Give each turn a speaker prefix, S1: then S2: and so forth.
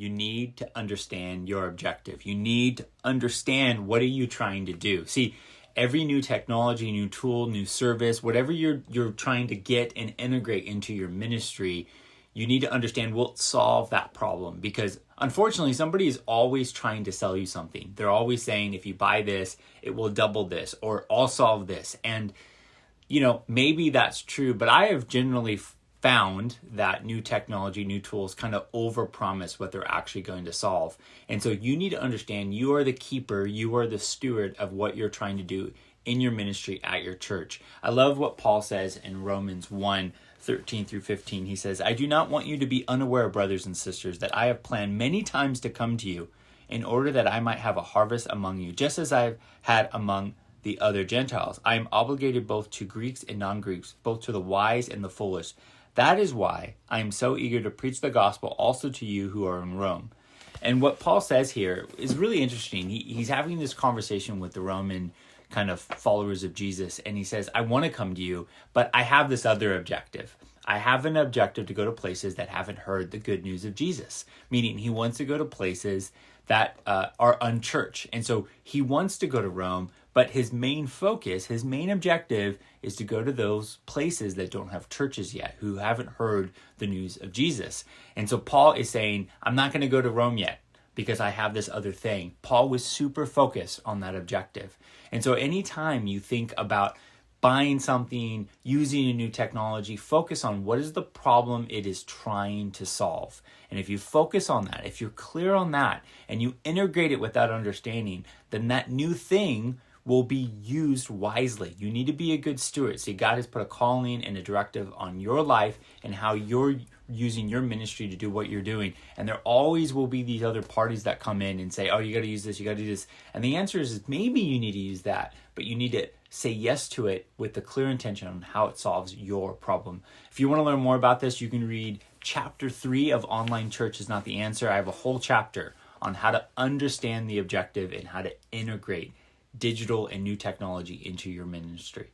S1: you need to understand your objective. You need to understand, what are you trying to do? See, every new technology, new tool, new service, whatever you're trying to get and integrate into your ministry, you need to understand, will it solve that problem? Because unfortunately, somebody is always trying to sell you something. They're always saying, if you buy this, it will double this, or I'll solve this. And, maybe that's true, but I have generally found that new technology, new tools kind of overpromise what they're actually going to solve. And so you need to understand, you are the keeper, you are the steward of what you're trying to do in your ministry at your church. I love what Paul says in Romans 1:13-15. He says, I do not want you to be unaware, brothers and sisters, that I have planned many times to come to you in order that I might have a harvest among you, just as I've had among the other Gentiles. I am obligated both to Greeks and non-Greeks, both to the wise and the foolish. That is why I am so eager to preach the gospel also to you who are in Rome. And what Paul says here is really interesting. He's having this conversation with the Roman kind of followers of Jesus, and he says, I want to come to you, but I have this other objective. I have an objective to go to places that haven't heard the good news of Jesus, meaning he wants to go to places that are unchurched. And so he wants to go to Rome, but his main focus, his main objective is to go to those places that don't have churches yet, who haven't heard the news of Jesus. And so Paul is saying, I'm not going to go to Rome yet because I have this other thing. Paul was super focused on that objective. And so anytime you think about buying something, using a new technology, focus on what is the problem it is trying to solve. And if you focus on that, if you're clear on that, and you integrate it with that understanding, then that new thing will be used wisely. You need to be a good steward. See, God has put a calling and a directive on your life and how you're using your ministry to do what you're doing. And there always will be these other parties that come in and say, oh, you got to use this, you got to do this. And the answer is maybe you need to use that, but you need to say yes to it with the clear intention on how it solves your problem. If you want to learn more about this, you can read chapter 3 of Online Church is Not the Answer. I have a whole chapter on how to understand the objective and how to integrate digital and new technology into your ministry.